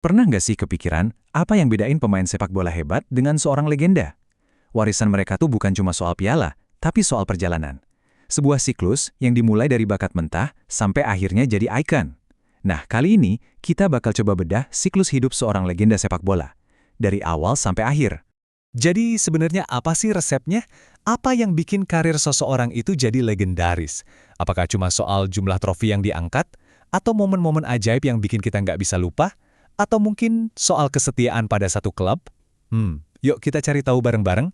Pernah nggak sih kepikiran apa yang bedain pemain sepak bola hebat dengan seorang legenda? Warisan mereka tuh bukan cuma soal piala, tapi soal perjalanan. Sebuah siklus yang dimulai dari bakat mentah sampai akhirnya jadi ikon. Nah, kali ini kita bakal coba bedah siklus hidup seorang legenda sepak bola. Dari awal sampai akhir. Jadi sebenarnya apa sih resepnya? Apa yang bikin karir seseorang itu jadi legendaris? Apakah cuma soal jumlah trofi yang diangkat? Atau momen-momen ajaib yang bikin kita nggak bisa lupa? Atau mungkin soal kesetiaan pada satu klub? Yuk kita cari tahu bareng-bareng.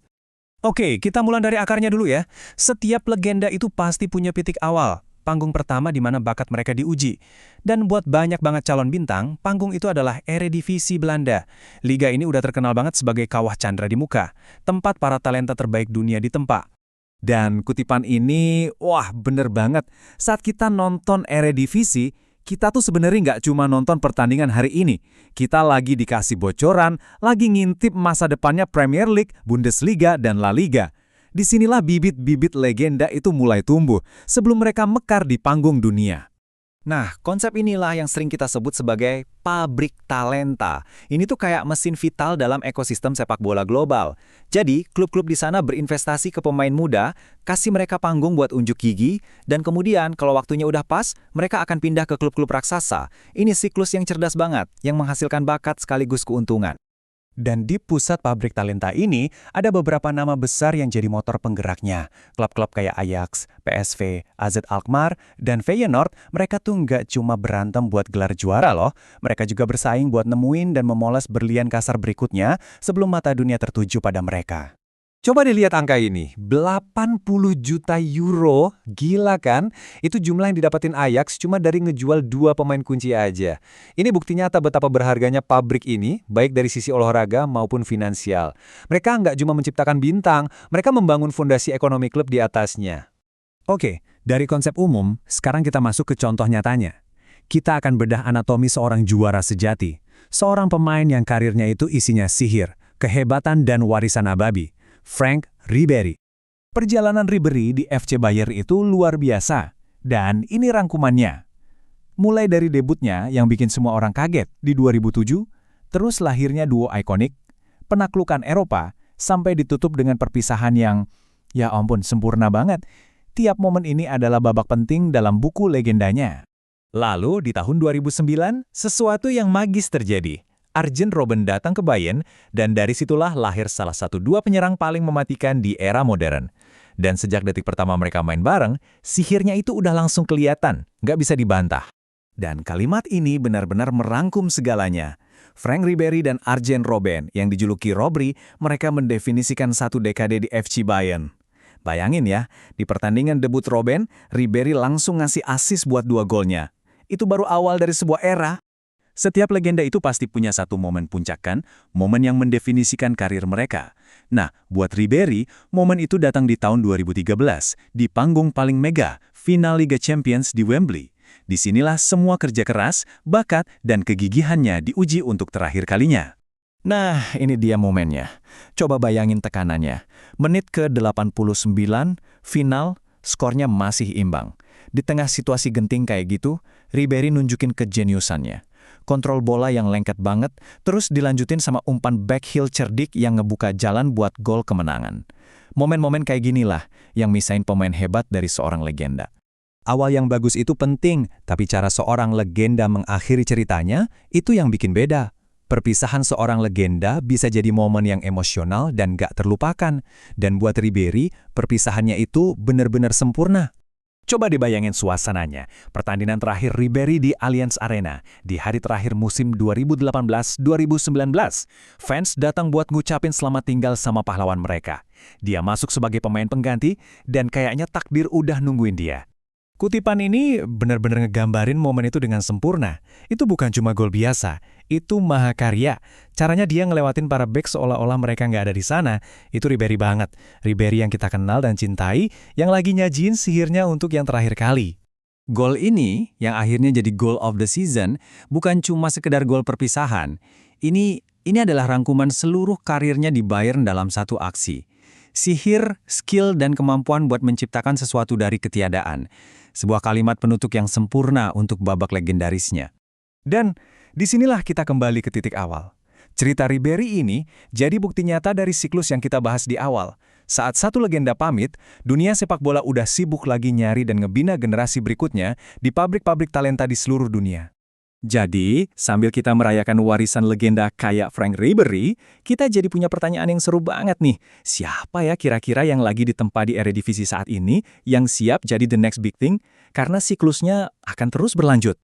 Oke, kita mulai dari akarnya dulu ya. Setiap legenda itu pasti punya titik awal. Panggung pertama di mana bakat mereka diuji. Dan buat banyak banget calon bintang, panggung itu adalah Eredivisie Belanda. Liga ini udah terkenal banget sebagai kawah candra di muka. Tempat para talenta terbaik dunia ditempa. Dan kutipan ini, wah bener banget. Saat kita nonton Eredivisie, kita tuh sebenarnya nggak cuma nonton pertandingan hari ini. Kita lagi dikasih bocoran, lagi ngintip masa depannya Premier League, Bundesliga, dan La Liga. Disinilah bibit-bibit legenda itu mulai tumbuh sebelum mereka mekar di panggung dunia. Nah, konsep inilah yang sering kita sebut sebagai pabrik talenta. Ini tuh kayak mesin vital dalam ekosistem sepak bola global. Jadi, klub-klub di sana berinvestasi ke pemain muda, kasih mereka panggung buat unjuk gigi, dan kemudian kalau waktunya udah pas, mereka akan pindah ke klub-klub raksasa. Ini siklus yang cerdas banget, yang menghasilkan bakat sekaligus keuntungan. Dan di pusat pabrik talenta ini, ada beberapa nama besar yang jadi motor penggeraknya. Klub-klub kayak Ajax, PSV, AZ Alkmaar, dan Feyenoord, mereka tuh nggak cuma berantem buat gelar juara loh. Mereka juga bersaing buat nemuin dan memoles berlian kasar berikutnya sebelum mata dunia tertuju pada mereka. Coba dilihat angka ini, 80 juta euro, gila kan? Itu jumlah yang didapatin Ajax cuma dari ngejual 2 pemain kunci aja. Ini bukti nyata betapa berharganya pabrik ini, baik dari sisi olahraga maupun finansial. Mereka nggak cuma menciptakan bintang, mereka membangun fondasi ekonomi klub di atasnya. Oke, dari konsep umum, sekarang kita masuk ke contoh nyatanya. Kita akan bedah anatomi seorang juara sejati. Seorang pemain yang karirnya itu isinya sihir, kehebatan dan warisan abadi. Frank Ribery. Perjalanan Ribery di FC Bayern itu luar biasa. Dan ini rangkumannya. Mulai dari debutnya yang bikin semua orang kaget di 2007, terus lahirnya duo ikonik, penaklukan Eropa, sampai ditutup dengan perpisahan yang, ya ampun, sempurna banget. Tiap momen ini adalah babak penting dalam buku legendanya. Lalu di tahun 2009, sesuatu yang magis terjadi. Arjen Robben datang ke Bayern, dan dari situlah lahir salah satu dua penyerang paling mematikan di era modern. Dan sejak detik pertama mereka main bareng, sihirnya itu udah langsung kelihatan, nggak bisa dibantah. Dan kalimat ini benar-benar merangkum segalanya. Frank Ribery dan Arjen Robben yang dijuluki Robry, mereka mendefinisikan satu dekade di FC Bayern. Bayangin ya, di pertandingan debut Robben, Ribery langsung ngasih assist buat 2 golnya. Itu baru awal dari sebuah era. Setiap legenda itu pasti punya satu momen puncak kan, momen yang mendefinisikan karir mereka. Nah, buat Ribery, momen itu datang di tahun 2013, di panggung paling mega, final Liga Champions di Wembley. Disinilah semua kerja keras, bakat, dan kegigihannya diuji untuk terakhir kalinya. Nah, ini dia momennya. Coba bayangin tekanannya. Menit ke-89, final, skornya masih imbang. Di tengah situasi genting kayak gitu, Ribery nunjukin kejeniusannya. Kontrol bola yang lengket banget, terus dilanjutin sama umpan backheel cerdik yang ngebuka jalan buat gol kemenangan. Momen-momen kayak ginilah yang misahin pemain hebat dari seorang legenda. Awal yang bagus itu penting, tapi cara seorang legenda mengakhiri ceritanya, itu yang bikin beda. Perpisahan seorang legenda bisa jadi momen yang emosional dan gak terlupakan. Dan buat Ribery, perpisahannya itu benar-benar sempurna. Coba dibayangin suasananya, pertandingan terakhir Ribery di Allianz Arena, di hari terakhir musim 2018-2019. Fans datang buat ngucapin selamat tinggal sama pahlawan mereka. Dia masuk sebagai pemain pengganti, dan kayaknya takdir udah nungguin dia. Kutipan ini benar-benar ngegambarin momen itu dengan sempurna. Itu bukan cuma gol biasa, itu mahakarya. Caranya dia ngelewatin para bek seolah-olah mereka nggak ada di sana. Itu Ribery banget. Ribery yang kita kenal dan cintai, yang lagi nyajiin sihirnya untuk yang terakhir kali. Gol ini, yang akhirnya jadi goal of the season, bukan cuma sekedar gol perpisahan. Ini adalah rangkuman seluruh karirnya di Bayern dalam satu aksi. Sihir, skill, dan kemampuan buat menciptakan sesuatu dari ketiadaan. Sebuah kalimat penutup yang sempurna untuk babak legendarisnya. Dan Disinilah kita kembali ke titik awal. Cerita Ribery ini jadi bukti nyata dari siklus yang kita bahas di awal. Saat satu legenda pamit, dunia sepak bola udah sibuk lagi nyari dan ngebina generasi berikutnya di pabrik-pabrik talenta di seluruh dunia. Jadi, sambil kita merayakan warisan legenda kayak Frank Ribery, kita jadi punya pertanyaan yang seru banget nih. Siapa ya kira-kira yang lagi ditempa di Eredivisie saat ini yang siap jadi the next big thing? Karena siklusnya akan terus berlanjut.